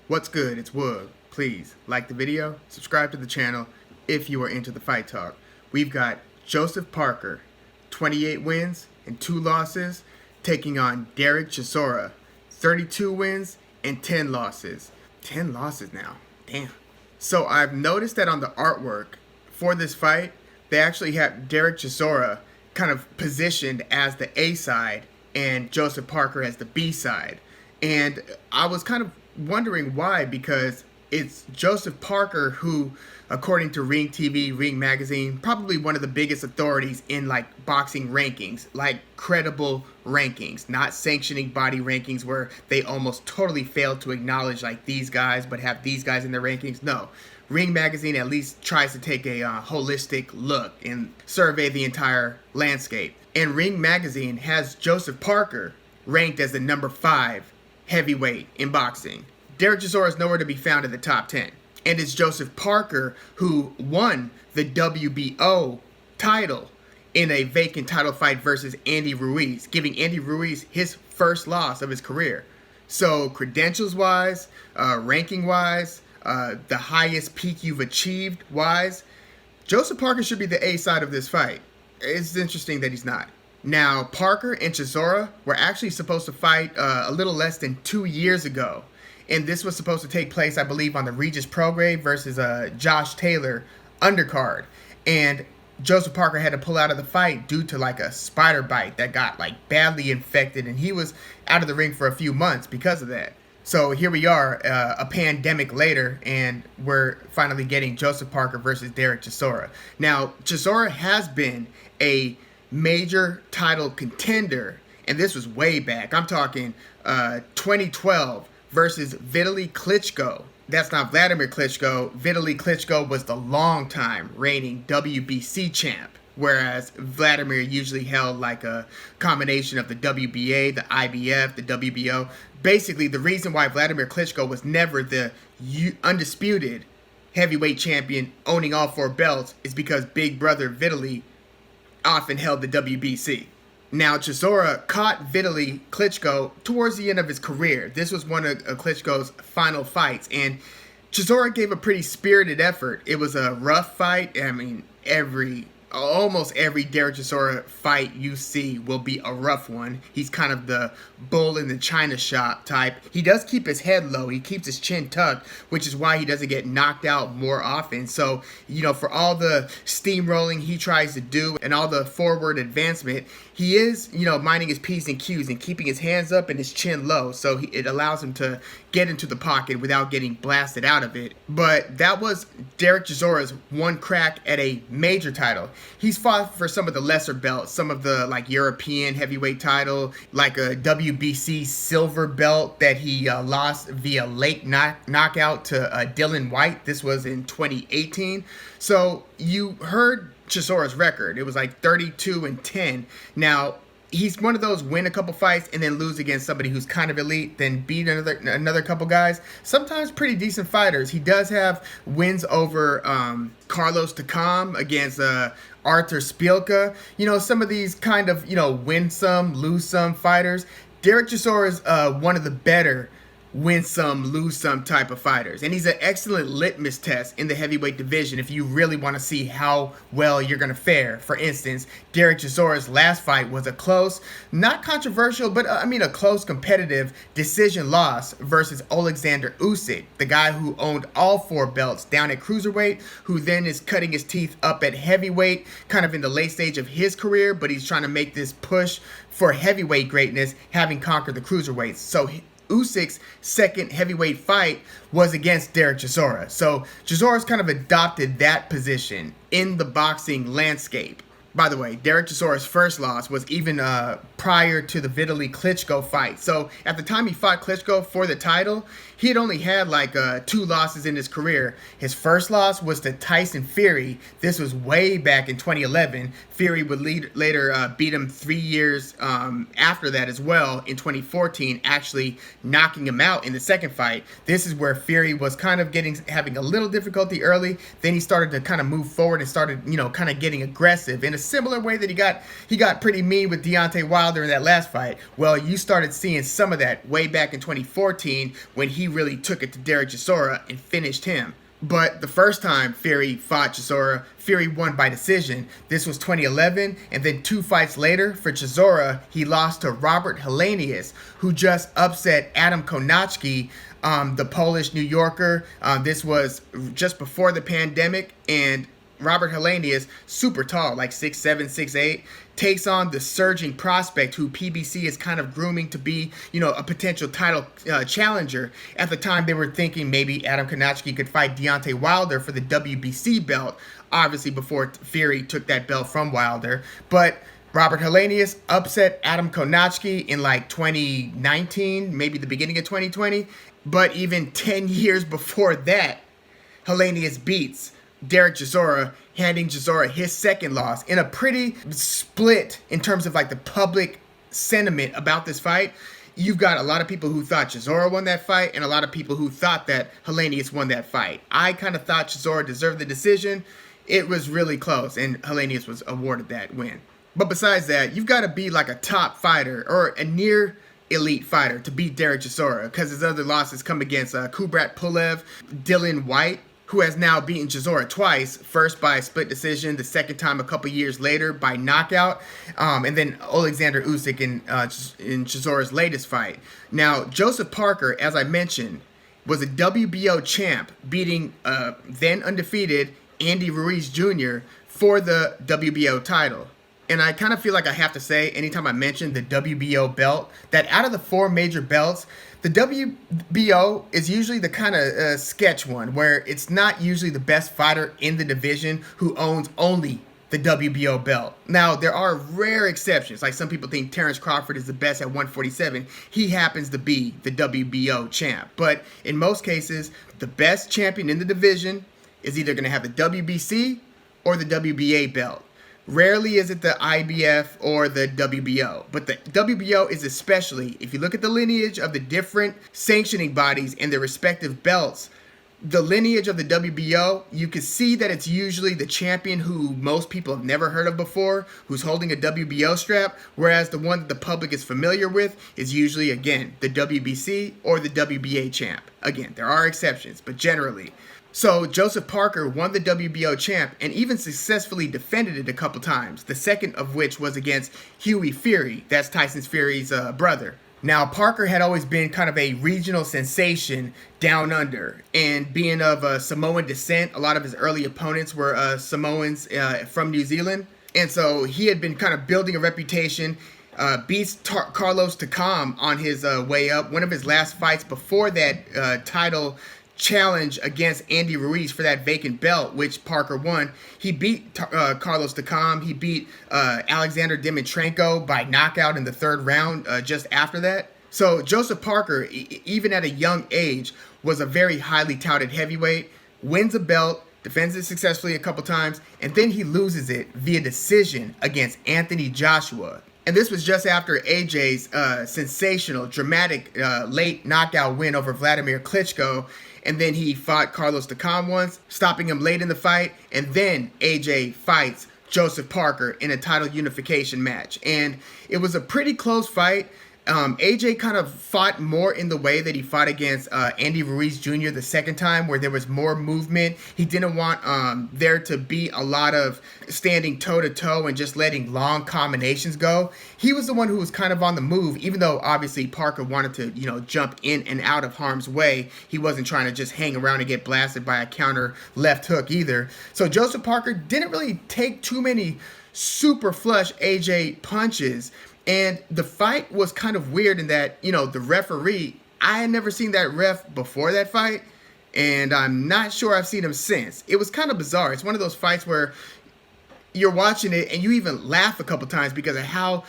What's good? It's Woog. Please like the video, subscribe to the channel if you are into the fight talk. We've got Joseph Parker, 28 wins and 2 losses, taking on Derek Chisora, 32 wins and 10 losses. 10 losses now. Damn. So I've noticed that on the artwork for this fight, they actually have Derek Chisora kind of positioned as the A side and Joseph Parker as the B side. And I was kind of wondering why, because it's Joseph Parker who, according to Ring TV, Ring Magazine, probably one of the biggest authorities in like boxing rankings, like credible rankings, not sanctioning body rankings where they almost totally fail to acknowledge like these guys but have these guys in their rankings. No, Ring Magazine at least tries to take a holistic look and survey the entire landscape. And Ring Magazine has Joseph Parker ranked as the number 5 heavyweight in boxing. Derek Chisora is nowhere to be found in the top 10. And it's Joseph Parker who won the WBO title in a vacant title fight versus Andy Ruiz, giving Andy Ruiz his first loss of his career. So credentials-wise, ranking-wise, the highest peak you've achieved wise, Joseph Parker should be the A side of this fight. It's interesting that he's not. Now, Parker and Chisora were actually supposed to fight a little less than 2 years ago. And this was supposed to take place, I believe, on the Regis Prograis versus Josh Taylor undercard. And Joseph Parker had to pull out of the fight due to like a spider bite that got like badly infected. And he was out of the ring for a few months because of that. So here we are, a pandemic later, and we're finally getting Joseph Parker versus Derek Chisora. Now, Chisora has been a major title contender, and this was way back. I'm talking 2012 versus Vitali Klitschko. That's not Vladimir Klitschko. Vitali Klitschko was the long-time reigning WBC champ, whereas Vladimir usually held like a combination of the WBA, the IBF, the WBO. Basically, the reason why Vladimir Klitschko was never the undisputed heavyweight champion owning all 4 belts is because big brother Vitali often held the WBC. Now, Chisora caught Vitali Klitschko towards the end of his career. This was one of Klitschko's final fights, and Chisora gave a pretty spirited effort. It was a rough fight. I mean, almost every Derek Chisora fight you see will be a rough one. He's kind of the bull in the china shop type. He does keep his head low. He keeps his chin tucked, which is why he doesn't get knocked out more often. So, you know, for all the steamrolling he tries to do and all the forward advancement, he is, you know, minding his P's and Q's and keeping his hands up and his chin low. So it allows him to get into the pocket without getting blasted out of it. But that was Derek Chisora's one crack at a major title. He's fought for some of the lesser belts, some of the like European heavyweight title, like a WBC silver belt that he lost via late knockout to Dylan White. This was in 2018. So you heard Chisora's record. It was like 32-10. Now, he's one of those win a couple fights and then lose against somebody who's kind of elite, then beat another couple guys. Sometimes pretty decent fighters. He does have wins over Carlos Takam against Arthur Szpilka. You know, some of these kind of, you know, win some, lose some fighters. Derek Chisora is one of the better win some, lose some type of fighters. And he's an excellent litmus test in the heavyweight division if you really want to see how well you're going to fare. For instance, Derek Chisora's last fight was a close, not controversial, but a close competitive decision loss versus Oleksandr Usyk, the guy who owned all 4 belts down at Cruiserweight, who then is cutting his teeth up at heavyweight, kind of in the late stage of his career, but he's trying to make this push for heavyweight greatness, having conquered the Cruiserweights. So Usyk's second heavyweight fight was against Derek Chisora. So Chisora's kind of adopted that position in the boxing landscape. By the way, Derek Chisora's first loss was even prior to the Vitali Klitschko fight. So at the time he fought Klitschko for the title, he had only had like 2 losses in his career. His first loss was to Tyson Fury. This was way back in 2011. Fury would later beat him 3 years after that as well in 2014, actually knocking him out in the second fight. This is where Fury was kind of having a little difficulty early. Then he started to kind of move forward and started, you know, kind of getting aggressive in a similar way that he got pretty mean with Deontay Wilder in that last fight. Well, you started seeing some of that way back in 2014 when he he really took it to Derek Chisora and finished him. But the first time Fury fought Chisora, Fury won by decision. This was 2011, and then 2 fights later, for Chisora, he lost to Robert Helenius, who just upset Adam Konachki, the Polish New Yorker. This was just before the pandemic, and Robert Helenius, super tall, like 6'7", 6'8", takes on the surging prospect who PBC is kind of grooming to be, a potential title challenger. At the time, they were thinking maybe Adam Konachki could fight Deontay Wilder for the WBC belt, obviously before Fury took that belt from Wilder. But Robert Helenius upset Adam Konachki in like 2019, maybe the beginning of 2020. But even 10 years before that, Helenius beats Derek Chisora, handing Chisora his second loss in a pretty split in terms of like the public sentiment about this fight. You've got a lot of people who thought Chisora won that fight and a lot of people who thought that Helenius won that fight. I kind of thought Chisora deserved the decision. It was really close, and Helenius was awarded that win. But besides that, you've got to be like a top fighter or a near elite fighter to beat Derek Chisora, because his other losses come against Kubrat Pulev, Dylan White, who has now beaten Chisora twice, first by split decision, the second time a couple years later by knockout, and then Oleksandr Usyk in Chisora's latest fight. Now, Joseph Parker, as I mentioned, was a WBO champ, beating then undefeated Andy Ruiz Jr. for the WBO title. And I kind of feel like I have to say, anytime I mention the WBO belt, that out of the 4 major belts, the WBO is usually the kind of sketch one, where it's not usually the best fighter in the division who owns only the WBO belt. Now, there are rare exceptions, like some people think Terrence Crawford is the best at 147. He happens to be the WBO champ. But in most cases, the best champion in the division is either going to have the WBC or the WBA belt. Rarely is it the IBF or the WBO, but the WBO is especially, if you look at the lineage of the different sanctioning bodies and their respective belts, the lineage of the WBO, you can see that it's usually the champion who most people have never heard of before, who's holding a WBO strap, whereas the one that the public is familiar with is usually, again, the WBC or the WBA champ. Again, there are exceptions, but generally. So Joseph Parker won the WBO champ and even successfully defended it a couple times, the second of which was against Hughie Fury, that's Tyson Fury's brother. Now, Parker had always been kind of a regional sensation down under, and being of Samoan descent, a lot of his early opponents were Samoans from New Zealand, and so he had been kind of building a reputation. Beats Carlos Takam on his way up. One of his last fights before that title challenge against Andy Ruiz for that vacant belt, which Parker won. He beat Carlos Takam. He beat Alexander Dimitrenko by knockout in the 3rd round just after that. So Joseph Parker, even at a young age, was a very highly touted heavyweight, wins a belt, defends it successfully a couple times, and then he loses it via decision against Anthony Joshua. And this was just after AJ's sensational, dramatic late knockout win over Vladimir Klitschko. And then he fought Carlos Takam once, stopping him late in the fight. And then AJ fights Joseph Parker in a title unification match. And it was a pretty close fight. AJ kind of fought more in the way that he fought against Andy Ruiz Jr. the second time, where there was more movement. He didn't want there to be a lot of standing toe-to-toe and just letting long combinations go. He was the one who was kind of on the move, even though obviously Parker wanted to, jump in and out of harm's way. He wasn't trying to just hang around and get blasted by a counter left hook either. So Joseph Parker didn't really take too many super flush AJ punches. And the fight was kind of weird in that, the referee, I had never seen that ref before that fight, and I'm not sure I've seen him since. It was kind of bizarre. It's one of those fights where you're watching it and you even laugh a couple times because of how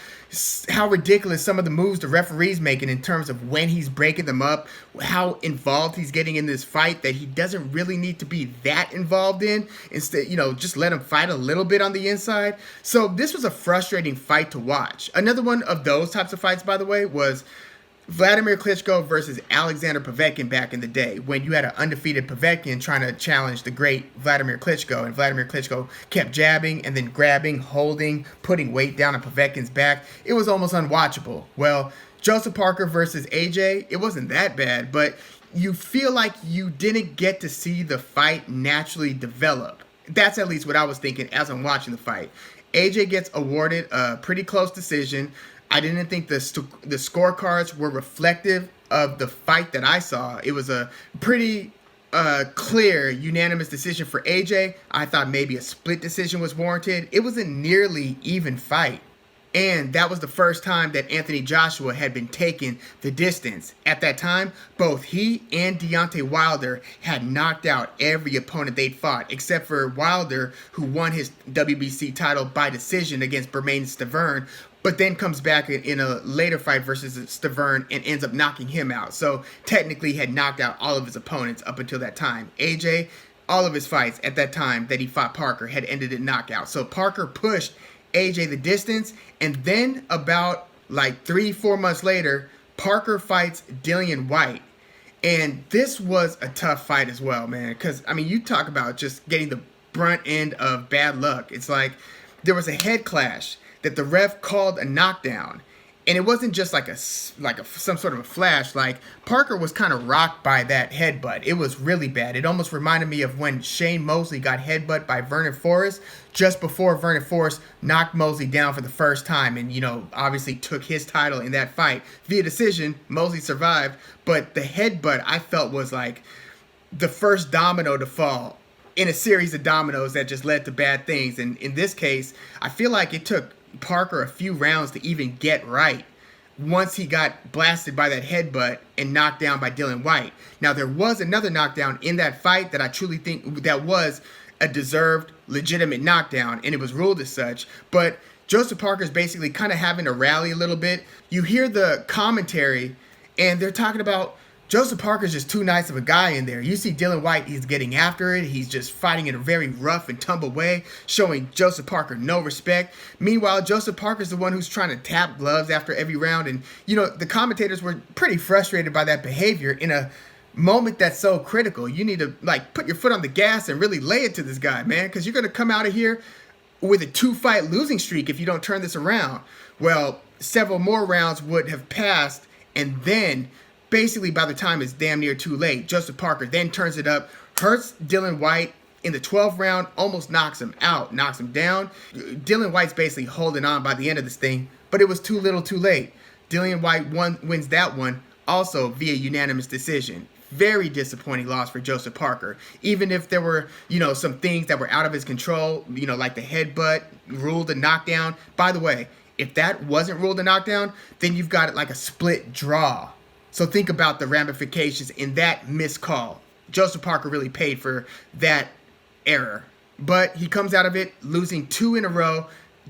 ridiculous some of the moves the referee's making in terms of when he's breaking them up, how involved he's getting in this fight that he doesn't really need to be that involved in. Instead, just let him fight a little bit on the inside. So this was a frustrating fight to watch. Another one of those types of fights, by the way, was Vladimir Klitschko versus Alexander Povetkin back in the day, when you had an undefeated Povetkin trying to challenge the great Vladimir Klitschko, and Vladimir Klitschko kept jabbing and then grabbing, holding, putting weight down on Povetkin's back. It was almost unwatchable. Well, Joseph Parker versus AJ, it wasn't that bad, but you feel like you didn't get to see the fight naturally develop. That's at least what I was thinking as I'm watching the fight. AJ gets awarded a pretty close decision. I didn't think the scorecards were reflective of the fight that I saw. It was a pretty clear unanimous decision for AJ. I thought maybe a split decision was warranted. It was a nearly even fight. And that was the first time that Anthony Joshua had been taking the distance. At that time, both he and Deontay Wilder had knocked out every opponent they'd fought, except for Wilder, who won his WBC title by decision against Bermane Stiverne, but then comes back in a later fight versus Stiverne and ends up knocking him out. So technically had knocked out all of his opponents up until that time. AJ, all of his fights at that time that he fought Parker had ended in knockout. So Parker pushed AJ the distance, and then about like 3-4 months later, Parker fights Dillian Whyte. And this was a tough fight as well, man, because I mean, you talk about just getting the brunt end of bad luck. It's like there was a head clash that the ref called a knockdown, and it wasn't just like some sort of a flash. Like, Parker was kind of rocked by that headbutt. It was really bad. It almost reminded me of when Shane Mosley got headbutt by Vernon Forrest just before Vernon Forrest knocked Mosley down for the first time, and, you know, obviously took his title in that fight via decision. Mosley survived, but the headbutt I felt was like the first domino to fall in a series of dominoes that just led to bad things. And in this case, I feel like it took Parker a few rounds to even get right once he got blasted by that headbutt and knocked down by Dillian Whyte. Now, there was another knockdown in that fight that I truly think that was a deserved, legitimate knockdown, and it was ruled as such. But Joseph Parker's basically kind of having to rally a little bit. You hear the commentary, and they're talking about Joseph Parker's just too nice of a guy in there. You see Dillian Whyte, he's getting after it. He's just fighting in a very rough and tumble way, showing Joseph Parker no respect. Meanwhile, Joseph Parker's the one who's trying to tap gloves after every round. And, you know, the commentators were pretty frustrated by that behavior in a moment that's so critical. You need to, like, put your foot on the gas and really lay it to this guy, man, because you're going to come out of here with a 2-fight losing streak if you don't turn this around. Well, several more rounds would have passed, and then basically, by the time it's damn near too late, Joseph Parker then turns it up, hurts Dillian Whyte in the 12th round, almost knocks him out, knocks him down. Dillian Whyte's basically holding on by the end of this thing, but it was too little too late. Dillian Whyte wins that one, also via unanimous decision. Very disappointing loss for Joseph Parker. Even if there were, you know, some things that were out of his control, you know, like the headbutt, ruled a knockdown. By the way, if that wasn't ruled a knockdown, then you've got like a split draw. So think about the ramifications in that missed call. Joseph Parker really paid for that error. But he comes out of it losing 2 in a row.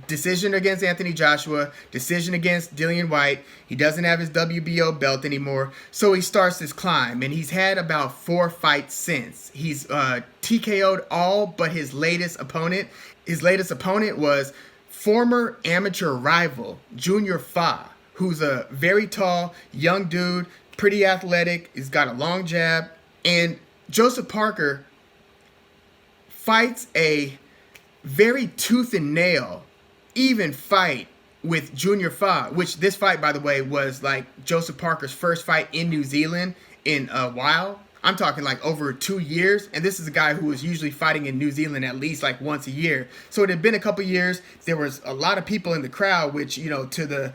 Decision against Anthony Joshua, decision against Dillian Whyte. He doesn't have his WBO belt anymore. So he starts this climb, and he's had about 4 fights since. He's TKO'd all but his latest opponent. His latest opponent was former amateur rival Junior Fa, who's a very tall, young dude, pretty athletic. He's got a long jab. And Joseph Parker fights a very tooth and nail, even fight with Junior Fa, which this fight, by the way, was like Joseph Parker's first fight in New Zealand in a while. I'm talking like over 2 years, and this is a guy who was usually fighting in New Zealand at least like once a year. So it had been a couple years. There was a lot of people in the crowd, which, you know, to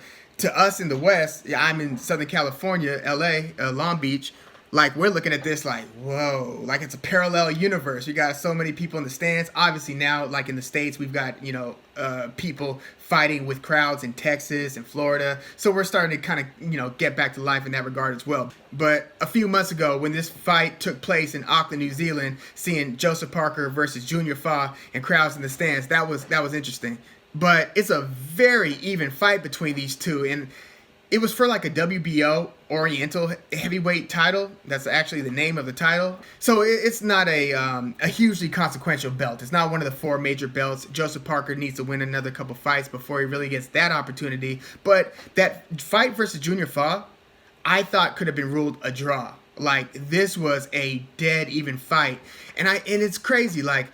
us in the West, I'm in Southern California, LA, Long Beach, like, we're looking at this like, whoa, like it's a parallel universe. You got so many people in the stands. Obviously now, like in the States, we've got, you know, people fighting with crowds in Texas and Florida. So we're starting to kind of, you know, get back to life in that regard as well. But a few months ago, when this fight took place in Auckland, New Zealand, seeing Joseph Parker versus Junior Fa and crowds in the stands, that was interesting. But it's a very even fight between these two, and it was for like a WBO Oriental heavyweight title. That's actually the name of the title. So it's not a hugely consequential belt. It's not one of the 4 major belts. Joseph Parker needs to win another couple fights before he really gets that opportunity. But that fight versus Junior Fa, I thought could have been ruled a draw. Like, this was a dead even fight. And it's crazy. Like,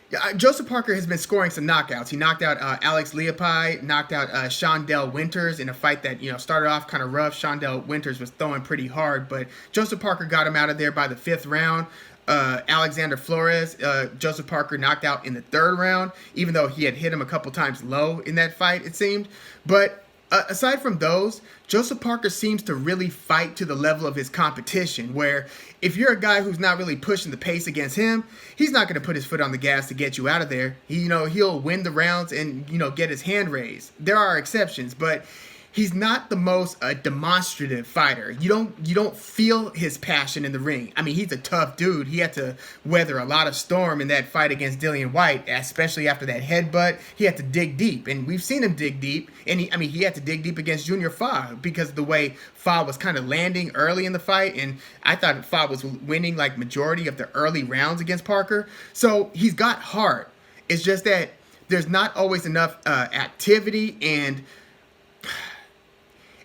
Yeah, Joseph Parker has been scoring some knockouts. He knocked out Alex Leopai, knocked out Shondell Winters in a fight that started off kind of rough. Shondell Winters was throwing pretty hard, but Joseph Parker got him out of there by the 5th round. Alexander Flores, Joseph Parker knocked out in the 3rd round, even though he had hit him a couple times low in that fight, it seemed. But aside from those, Joseph Parker seems to really fight to the level of his competition, where if you're a guy who's not really pushing the pace against him, he's not going to put his foot on the gas to get you out of there. He'll win the rounds and, get his hand raised. There are exceptions, but he's not the most demonstrative fighter. You don't feel his passion in the ring. I mean, he's a tough dude. He had to weather a lot of storm in that fight against Dillian Whyte, especially after that headbutt. He had to dig deep, and we've seen him dig deep. And he had to dig deep against Junior Fa because of the way Fa was kind of landing early in the fight, and I thought Fa was winning like majority of the early rounds against Parker. So he's got heart. It's just that there's not always enough activity, and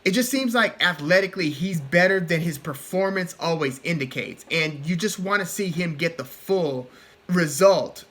it just seems like athletically he's better than his performance always indicates. And you just want to see him get the full result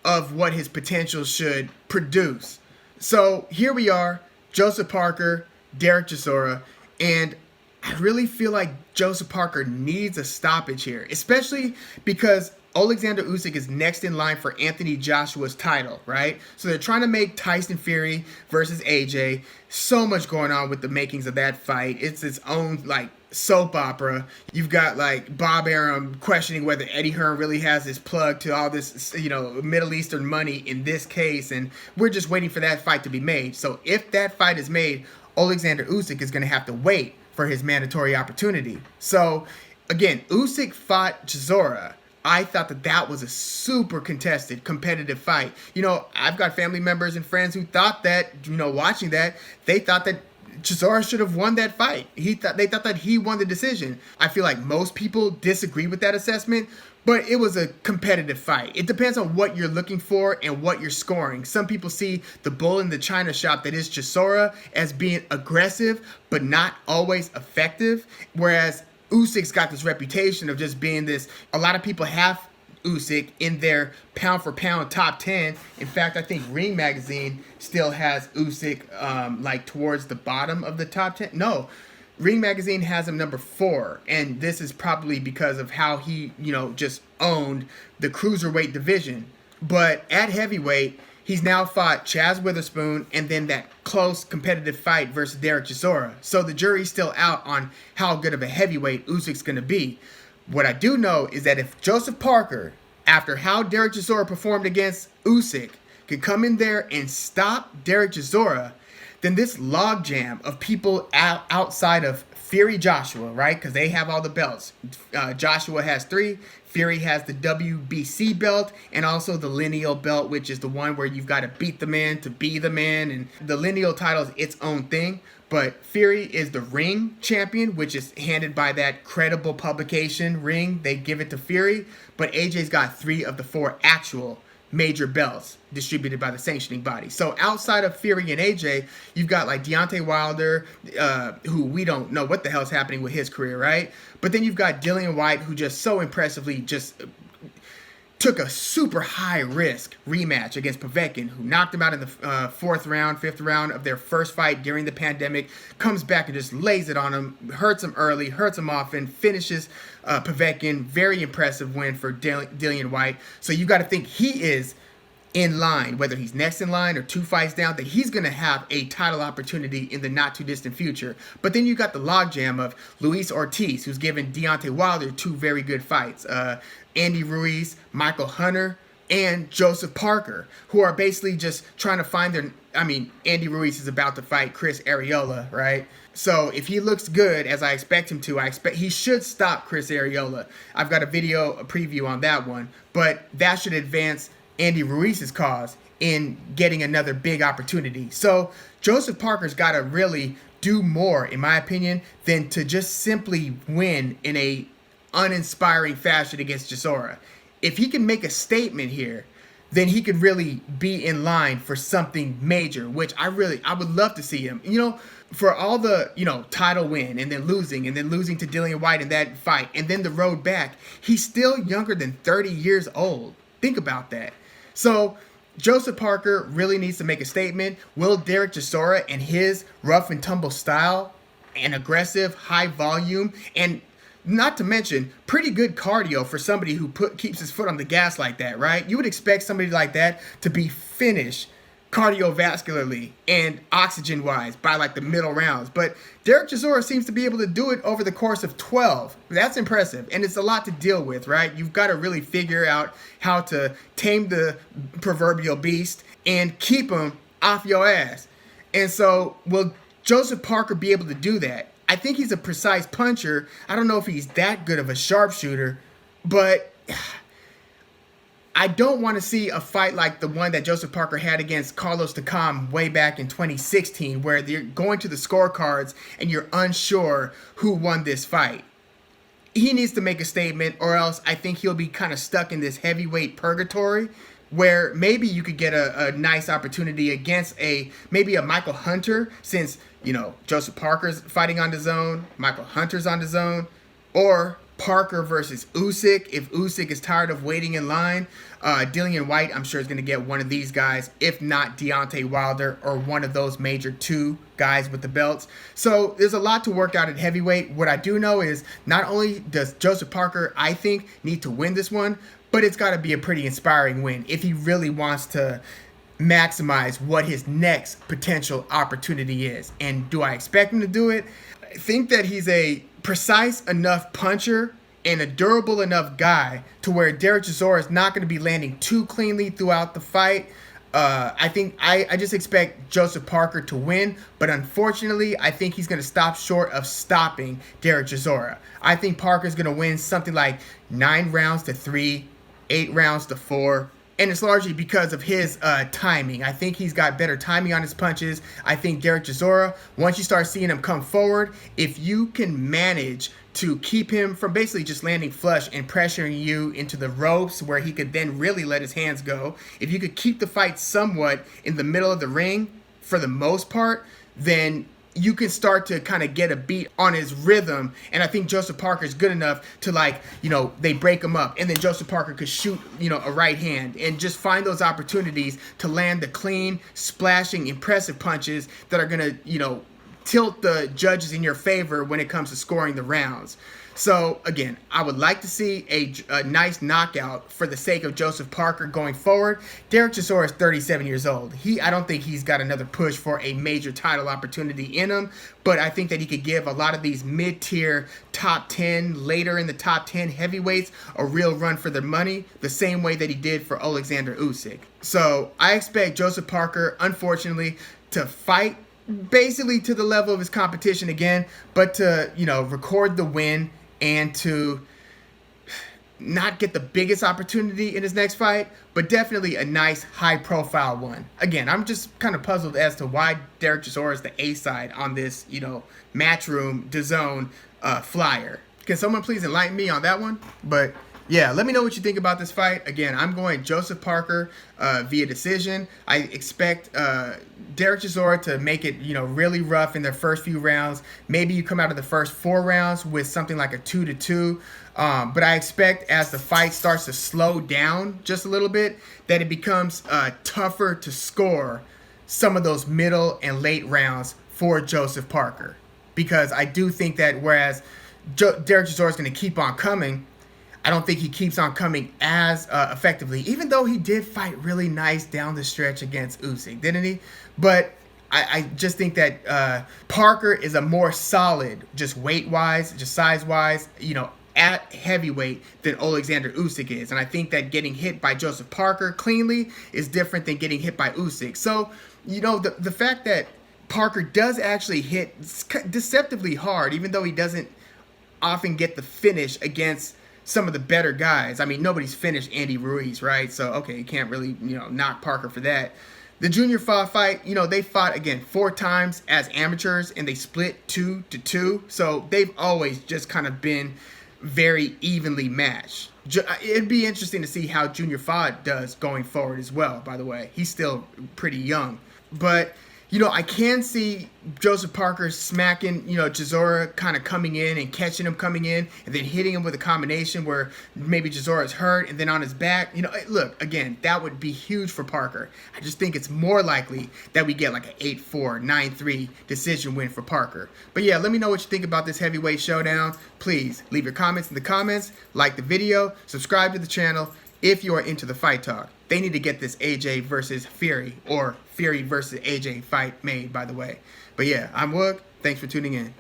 of what his potential should produce. So here we are, Joseph Parker, Derek Chisora, and I really feel like Joseph Parker needs a stoppage here, especially because Oleksandr Usyk is next in line for Anthony Joshua's title, right? So they're trying to make Tyson Fury versus AJ. So much going on with the makings of that fight. It's its own, like, soap opera. You've got, like, Bob Arum questioning whether Eddie Hearn really has his plug to all this, Middle Eastern money in this case, and we're just waiting for that fight to be made. So if that fight is made, Oleksandr Usyk is going to have to wait for his mandatory opportunity. So, again, Usyk fought Chisora. I thought that was a super contested, competitive fight. I've got family members and friends who thought that, watching that, they thought that Chisora should have won that fight. They thought that he won the decision. I feel like most people disagree with that assessment, but it was a competitive fight. It depends on what you're looking for and what you're scoring. Some people see the bull in the china shop that is Chisora as being aggressive, but not always effective, whereas Usyk's got this reputation of just being this. A lot of people have Usyk in their pound for pound top 10. In fact, I think Ring Magazine still has Usyk like towards the bottom of the top 10. No, Ring Magazine has him number 4, and this is probably because of how he just owned the Cruiserweight division. But at heavyweight, he's now fought Chaz Witherspoon and then that close competitive fight versus Derek Chisora. So the jury's still out on how good of a heavyweight Usyk's going to be. What I do know is that if Joseph Parker, after how Derek Chisora performed against Usyk, can come in there and stop Derek Chisora, then this logjam of people outside of Fury Joshua, right? Because they have all the belts. Joshua has 3. Fury has the WBC belt and also the lineal belt, which is the one where you've got to beat the man to be the man. And the lineal title is its own thing. But Fury is the Ring champion, which is handed by that credible publication, Ring. They give it to Fury. But AJ's got 3 of the 4 actual major belts distributed by the sanctioning body. So outside of Fury and AJ, you've got like Deontay Wilder, who we don't know what the hell's happening with his career, right? But then you've got Dillian Whyte, who just so impressively just took a super high risk rematch against Povetkin, who knocked him out in the 4th round, 5th round of their first fight during the pandemic, comes back and just lays it on him, hurts him early, hurts him often, finishes Povetkin. Very impressive win for Dillian Whyte. So you got to think he is in line, whether he's next in line or 2 fights down, that he's going to have a title opportunity in the not too distant future. But then you got the logjam of Luis Ortiz, who's given Deontay Wilder 2 very good fights. Andy Ruiz, Michael Hunter, and Joseph Parker, who are basically just trying to find their... Andy Ruiz is about to fight Chris Arreola, right? So if he looks good, as I expect him to, I expect he should stop Chris Arreola. I've got a preview on that one, but that should advance Andy Ruiz's cause in getting another big opportunity. So Joseph Parker's got to really do more, in my opinion, than to just simply win in a uninspiring fashion against Chisora. If he can make a statement here, then he could really be in line for something major, which I would love to see him. For all the, title win and then losing to Dillian Whyte in that fight and then the road back, he's still younger than 30 years old. Think about that. So Joseph Parker really needs to make a statement. Will Derek Chisora and his rough and tumble style and aggressive, high volume, and not to mention pretty good cardio for somebody who keeps his foot on the gas like that, right? You would expect somebody like that to be finished cardiovascularly and oxygen-wise by like the middle rounds. But Derek Chisora seems to be able to do it over the course of 12. That's impressive, and it's a lot to deal with, right? You've got to really figure out how to tame the proverbial beast and keep him off your ass. And so will Joseph Parker be able to do that? I think he's a precise puncher. I don't know if he's that good of a sharpshooter, but I don't want to see a fight like the one that Joseph Parker had against Carlos Takam way back in 2016, where you're going to the scorecards and you're unsure who won this fight. He needs to make a statement, or else I think he'll be kind of stuck in this heavyweight purgatory, where maybe you could get a nice opportunity against maybe a Michael Hunter, since, you know, Joseph Parker's fighting on the zone, Michael Hunter's on the zone, or Parker versus Usyk, if Usyk is tired of waiting in line. Dillian White, I'm sure, is going to get one of these guys, if not Deontay Wilder or one of those major two guys with the belts. So there's a lot to work out at heavyweight. What I do know is not only does Joseph Parker, I think, need to win this one, but it's got to be a pretty inspiring win if he really wants to maximize what his next potential opportunity is. And do I expect him to do it? I think that he's a precise enough puncher and a durable enough guy to where Derek Chisora is not going to be landing too cleanly throughout the fight. I just expect Joseph Parker to win, but unfortunately, I think he's going to stop short of stopping Derek Chisora. I think Parker's going to win something like 9 rounds to 3, 8 rounds to 4. And it's largely because of his timing. I think he's got better timing on his punches. I think Derek Chisora, once you start seeing him come forward, if you can manage to keep him from basically just landing flush and pressuring you into the ropes where he could then really let his hands go, if you could keep the fight somewhat in the middle of the ring for the most part, then you can start to kind of get a beat on his rhythm. And I think Joseph Parker is good enough to, like, you know, they break him up and then Joseph Parker could shoot, you know, a right hand and just find those opportunities to land the clean, splashing, impressive punches that are going to, you know, tilt the judges in your favor when it comes to scoring the rounds. So, again, I would like to see a nice knockout for the sake of Joseph Parker going forward. Derek Chisora is 37 years old. I don't think he's got another push for a major title opportunity in him, but I think that he could give a lot of these mid-tier top 10, later in the top 10 heavyweights a real run for their money, the same way that he did for Oleksandr Usyk. So, I expect Joseph Parker, unfortunately, to fight basically to the level of his competition again, but to, you know, record the win and to not get the biggest opportunity in his next fight, but definitely a nice high-profile one. Again, I'm just kind of puzzled as to why Derek Chisora is the A-side on this, you know, Matchroom DAZN flyer. Can someone please enlighten me on that one? But yeah, let me know what you think about this fight. Again, I'm going Joseph Parker via decision. I expect Derek Chisora to make it, you know, really rough in their first few rounds. Maybe you come out of the first 4 rounds with something like a 2-2. But I expect as the fight starts to slow down just a little bit, that it becomes tougher to score some of those middle and late rounds for Joseph Parker. Because I do think that whereas Derek Chisora is going to keep on coming, I don't think he keeps on coming as effectively, even though he did fight really nice down the stretch against Usyk, didn't he? But I just think that Parker is a more solid, just weight-wise, just size-wise, you know, at heavyweight than Oleksandr Usyk is. And I think that getting hit by Joseph Parker cleanly is different than getting hit by Usyk. So, you know, the fact that Parker does actually hit deceptively hard, even though he doesn't often get the finish against some of the better guys. I mean, nobody's finished Andy Ruiz, right? So, okay, you can't really, you know, knock Parker for that. The Junior fight, you know, they fought, again, 4 times as amateurs, and they split 2-2. So they've always just kind of been very evenly matched. It'd be interesting to see how Junior does going forward as well, by the way. He's still pretty young. But I can see Joseph Parker smacking, Chisora kind of coming in and catching him coming in and then hitting him with a combination where maybe Chisora's hurt and then on his back. Look, again, that would be huge for Parker. I just think it's more likely that we get like an 8-4, 9-3 decision win for Parker. But yeah, let me know what you think about this heavyweight showdown. Please leave your comments in the comments, like the video, subscribe to the channel if you are into the fight talk. They need to get this AJ versus Fury or Fury versus AJ fight made, by the way. But yeah, I'm Woog. Thanks for tuning in.